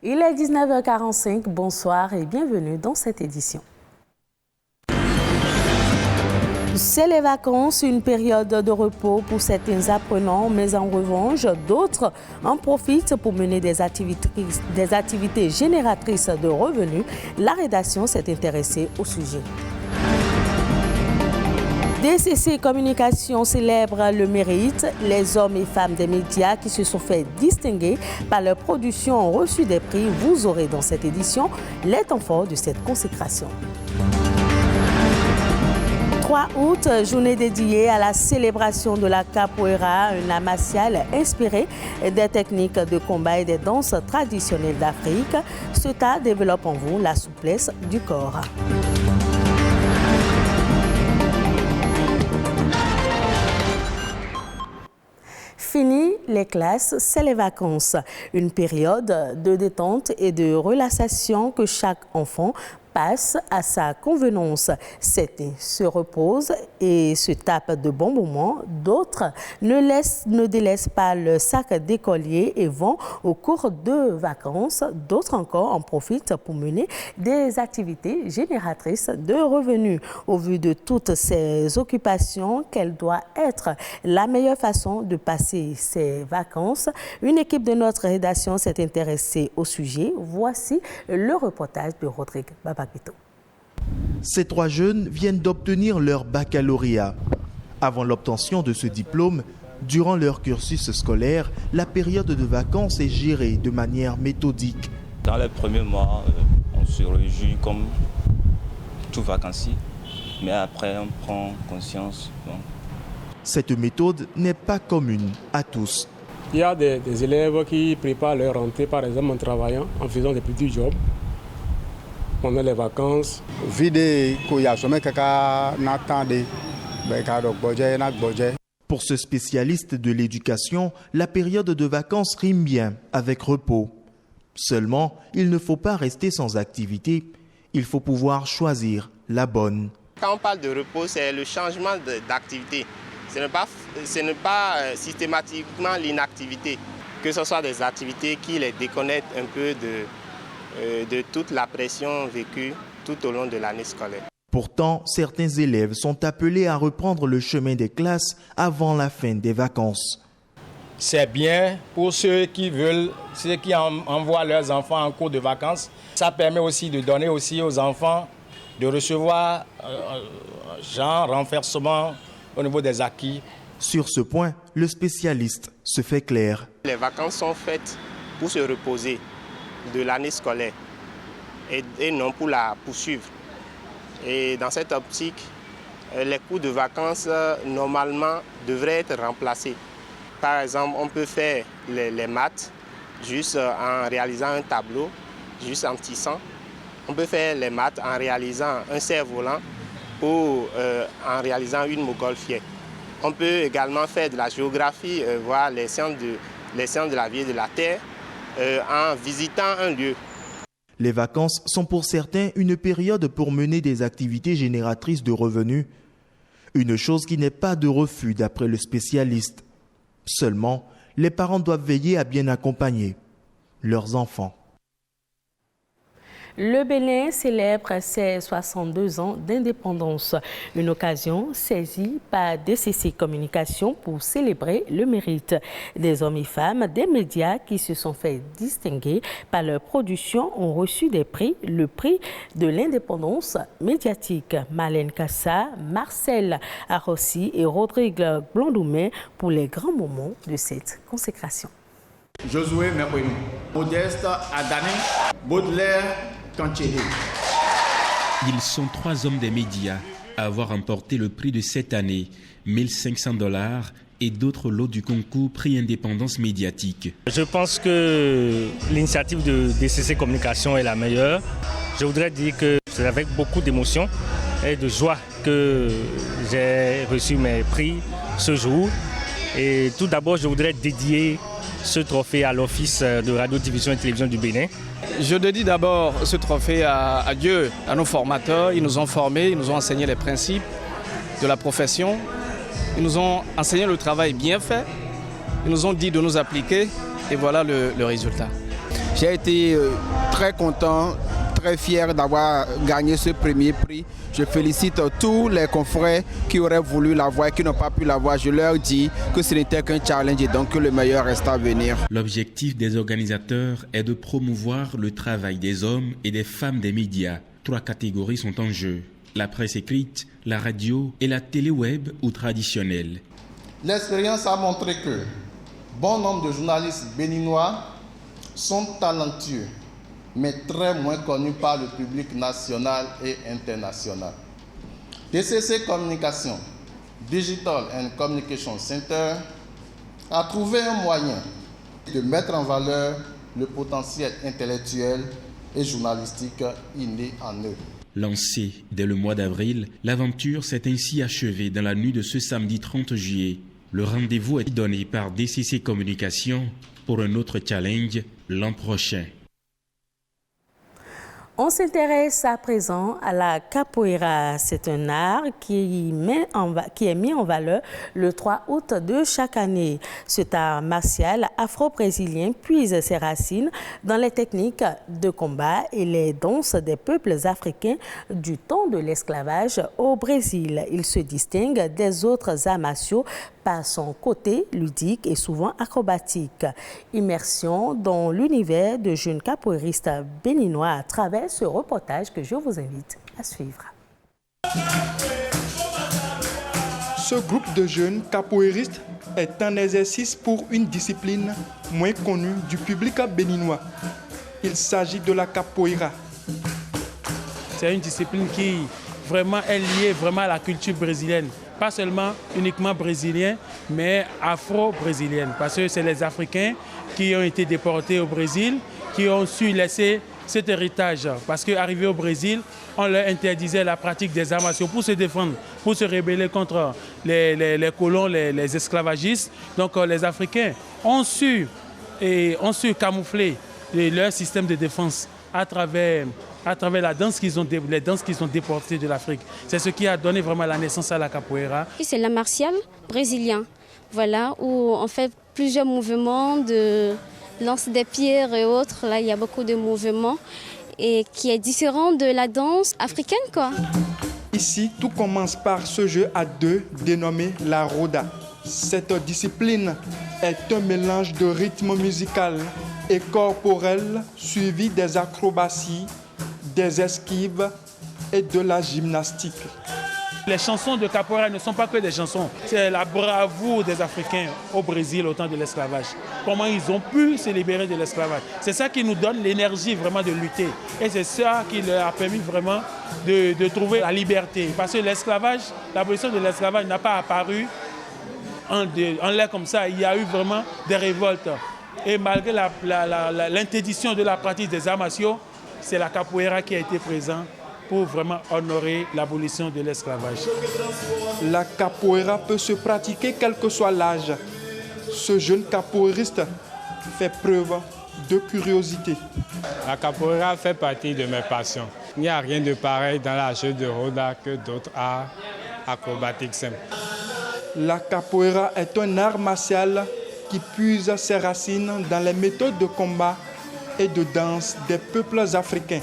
Il est 19h45, bonsoir et bienvenue dans cette édition. C'est les vacances, une période de repos pour certains apprenants, mais en revanche, d'autres en profitent pour mener des activités génératrices de revenus. La rédaction s'est intéressée au sujet. DCC Communication célèbre le mérite. Les hommes et femmes des médias qui se sont fait distinguer par leur production ont reçu des prix. Vous aurez dans cette édition les temps forts de cette consécration. 3 août, journée dédiée à la célébration de la capoeira, un art martial inspiré des techniques de combat et des danses traditionnelles d'Afrique. Ce art développe en vous la souplesse du corps. Fini les classes, c'est les vacances. Une période de détente et de relaxation que chaque enfant passe à sa convenance. Certains se reposent et se tapent de bons moments. D'autres ne délaissent pas le sac d'écolier et vont au cours de vacances. D'autres encore en profitent pour mener des activités génératrices de revenus. Au vu de toutes ces occupations, quelle doit être la meilleure façon de passer ces vacances? Une équipe de notre rédaction s'est intéressée au sujet. Voici le reportage de Rodrigue Babakito. Ces 3 jeunes viennent d'obtenir leur baccalauréat. Avant l'obtention de ce diplôme, durant leur cursus scolaire, la période de vacances est gérée de manière méthodique. Dans les premiers mois, on se réjouit comme tout vacancier, mais après on prend conscience. Cette méthode n'est pas commune à tous. Il y a des élèves qui préparent leur rentrée, par exemple en travaillant, en faisant des petits jobs pendant les vacances. Pour ce spécialiste de l'éducation, la période de vacances rime bien avec repos. Seulement, il ne faut pas rester sans activité. Il faut pouvoir choisir la bonne. Quand on parle de repos, c'est le changement d'activité. Ce n'est pas systématiquement l'inactivité. Que ce soit des activités qui les déconnectent un peu de toute la pression vécue tout au long de l'année scolaire. Pourtant, certains élèves sont appelés à reprendre le chemin des classes avant la fin des vacances. C'est bien pour ceux qui envoient leurs enfants en cours de vacances. Ça permet aussi de donner aussi aux enfants de recevoir renforcement au niveau des acquis. Sur ce point, le spécialiste se fait clair. Les vacances sont faites pour se reposer de l'année scolaire et non pour la poursuivre. Et dans cette optique, les cours de vacances normalement devraient être remplacés. Par exemple, on peut faire les maths juste en réalisant un tableau, juste en tissant. On peut faire les maths en réalisant un cerf-volant ou en réalisant une montgolfière. On peut également faire de la géographie, voir les sciences de la vie et de la terre en visitant un lieu. Les vacances sont pour certains une période pour mener des activités génératrices de revenus. Une chose qui n'est pas de refus d'après le spécialiste. Seulement, les parents doivent veiller à bien accompagner leurs enfants. Le Bénin célèbre ses 62 ans d'indépendance, une occasion saisie par DCC Communication pour célébrer le mérite des hommes et femmes des médias qui se sont fait distinguer par leur production ont reçu des prix, le prix de l'indépendance médiatique. Marlène Kassa, Marcel Arossi et Rodrigue Blondoumé pour les grands moments de cette consécration. Josué Mekwenu, Modeste Adani, Baudelaire Kanchele. Ils sont 3 hommes des médias à avoir remporté le prix de cette année, $1 500 et d'autres lots du concours Prix Indépendance médiatique. Je pense que l'initiative de DCC Communication est la meilleure. Je voudrais dire que c'est avec beaucoup d'émotion et de joie que j'ai reçu mes prix ce jour. Et tout d'abord, je voudrais dédier ce trophée à l'Office de Radio-Diffusion et Télévision du Bénin. Je dédie d'abord ce trophée à Dieu, à nos formateurs. Ils nous ont formés, ils nous ont enseigné les principes de la profession. Ils nous ont enseigné le travail bien fait. Ils nous ont dit de nous appliquer et voilà le résultat. J'ai été très content, très fier d'avoir gagné ce premier prix. Je félicite tous les confrères qui auraient voulu l'avoir et qui n'ont pas pu l'avoir. Je leur dis que ce n'était qu'un challenge et donc que le meilleur reste à venir. L'objectif des organisateurs est de promouvoir le travail des hommes et des femmes des médias. 3 catégories sont en jeu: la presse écrite, la radio et la télé-web ou traditionnelle. L'expérience a montré que bon nombre de journalistes béninois sont talentueux, mais très moins connus par le public national et international. DCC Communication, Digital and Communication Center, a trouvé un moyen de mettre en valeur le potentiel intellectuel et journalistique inné en eux. Lancée dès le mois d'avril, l'aventure s'est ainsi achevée dans la nuit de ce samedi 30 juillet. Le rendez-vous est donné par DCC Communication pour un autre challenge l'an prochain. On s'intéresse à présent à la capoeira. C'est un art qui est mis en valeur le 3 août de chaque année. Cet art martial afro-brésilien puise ses racines dans les techniques de combat et les danses des peuples africains du temps de l'esclavage au Brésil. Il se distingue des autres arts martiaux par son côté ludique et souvent acrobatique. Immersion dans l'univers de jeunes capoeiristes béninois à travers ce reportage que je vous invite à suivre. Ce groupe de jeunes capoeiristes est un exercice pour une discipline moins connue du public béninois. Il s'agit de la capoeira. C'est une discipline qui vraiment est liée vraiment à la culture brésilienne. Pas seulement uniquement brésilienne, mais afro-brésilienne. Parce que c'est les Africains qui ont été déportés au Brésil, qui ont su laisser cet héritage. Parce qu'arrivés au Brésil, on leur interdisait la pratique des arts martiaux pour se défendre, pour se rebeller contre les colons, les esclavagistes. Donc les Africains ont su camoufler leur système de défense à travers la danse les danses qu'ils ont déportées de l'Afrique. C'est ce qui a donné vraiment la naissance à la capoeira. C'est l'art martial brésilien, voilà, où on fait plusieurs mouvements de lance des pierres et autres. Là, il y a beaucoup de mouvements et qui est différent de la danse africaine, quoi. Ici, tout commence par ce jeu à deux dénommé la roda. Cette discipline est un mélange de rythme musical et corporel suivi des acrobaties, des esquives et de la gymnastique. Les chansons de capoeira ne sont pas que des chansons, c'est la bravoure des Africains au Brésil au temps de l'esclavage. Comment ils ont pu se libérer de l'esclavage. C'est ça qui nous donne l'énergie vraiment de lutter. Et c'est ça qui leur a permis vraiment de trouver la liberté. Parce que l'esclavage, l'abolition de l'esclavage n'a pas apparu en l'air comme ça. Il y a eu vraiment des révoltes. Et malgré l'interdiction de la pratique des arts martiaux, c'est la capoeira qui a été présente pour vraiment honorer l'abolition de l'esclavage. La capoeira peut se pratiquer quel que soit l'âge. Ce jeune capoeiriste fait preuve de curiosité. La capoeira fait partie de mes passions. Il n'y a rien de pareil dans la jeu de roda que d'autres arts acrobatiques simples. La capoeira est un art martial qui puise ses racines dans les méthodes de combat et de danse des peuples africains.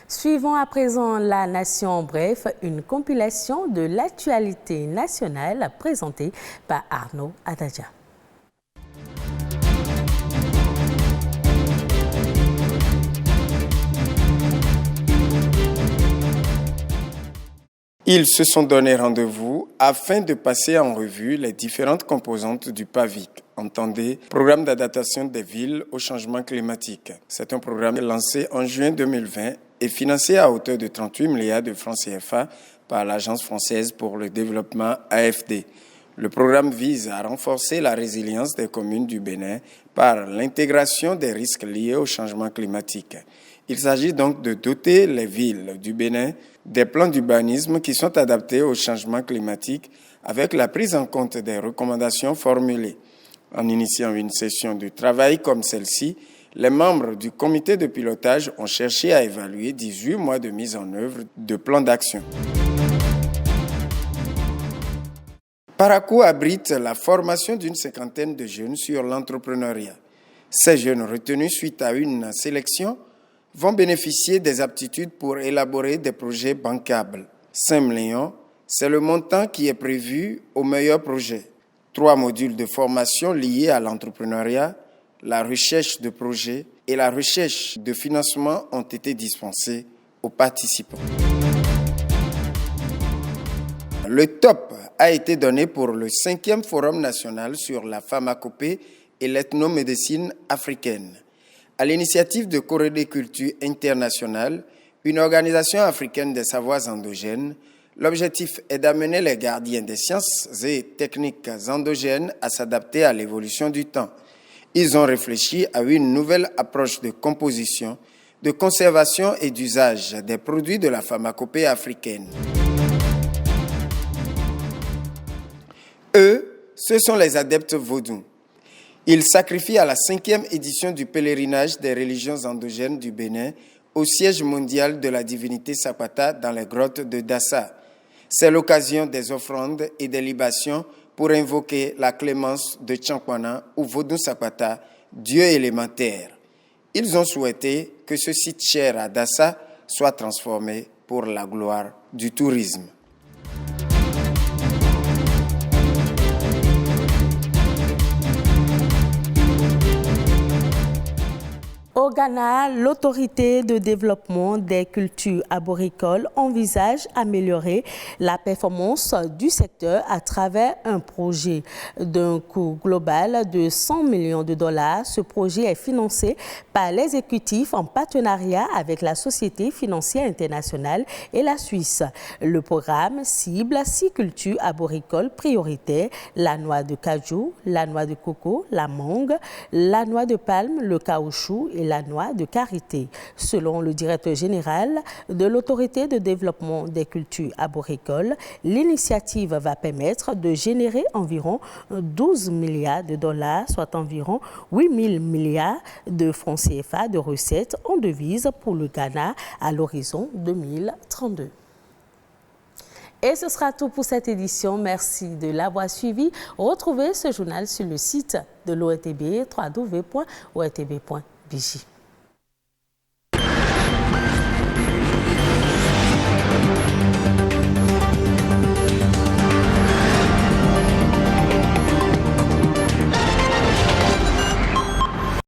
Suivons à présent La Nation Bref, une compilation de l'actualité nationale présentée par Arnaud Adadja. Ils se sont donné rendez-vous afin de passer en revue les différentes composantes du PAVIC. Entendez, programme d'adaptation des villes au changement climatique. C'est un programme lancé en juin 2020 et financé à hauteur de 38 milliards de francs CFA par l'Agence française pour le développement AFD. Le programme vise à renforcer la résilience des communes du Bénin par l'intégration des risques liés au changement climatique. Il s'agit donc de doter les villes du Bénin des plans d'urbanisme qui sont adaptés au changement climatique avec la prise en compte des recommandations formulées. En initiant une session de travail comme celle-ci, les membres du comité de pilotage ont cherché à évaluer 18 mois de mise en œuvre de plans d'action. Parakou abrite la formation d'une cinquantaine de jeunes sur l'entrepreneuriat. Ces jeunes retenus suite à une sélection vont bénéficier des aptitudes pour élaborer des projets bancables. 5 millions, c'est le montant qui est prévu au meilleur projet. 3 modules de formation liés à l'entrepreneuriat, la recherche de projets et la recherche de financement ont été dispensés aux participants. Le top a été donné pour le 5e Forum national sur la pharmacopée et l'ethnomédecine africaine. À l'initiative de Corée Culture Internationale, une organisation africaine des savoirs endogènes, l'objectif est d'amener les gardiens des sciences et techniques endogènes à s'adapter à l'évolution du temps. Ils ont réfléchi à une nouvelle approche de composition, de conservation et d'usage des produits de la pharmacopée africaine. Eux, ce sont les adeptes vaudous. Ils sacrifient à la 5e édition du pèlerinage des religions endogènes du Bénin au siège mondial de la divinité Sapata dans les grottes de Dassa. C'est l'occasion des offrandes et des libations pour invoquer la clémence de Chankwana ou Vodou Sapata, dieu élémentaire. Ils ont souhaité que ce site cher à Dassa soit transformé pour la gloire du tourisme. Au Ghana, l'autorité de développement des cultures arboricoles envisage d'améliorer la performance du secteur à travers un projet d'un coût global de 100 millions de dollars. Ce projet est financé par l'exécutif en partenariat avec la Société financière internationale et la Suisse. Le programme cible 6 cultures arboricoles prioritaires: la noix de cajou, la noix de coco, la mangue, la noix de palme, le caoutchouc et la noix de karité. Selon le directeur général de l'autorité de développement des cultures arboricoles, l'initiative va permettre de générer environ 12 milliards de dollars, soit environ 8 000 milliards de francs CFA de recettes en devises pour le Ghana à l'horizon 2032. Et ce sera tout pour cette édition. Merci de l'avoir suivi. Retrouvez ce journal sur le site de l'ORTB, www.ortb.bj.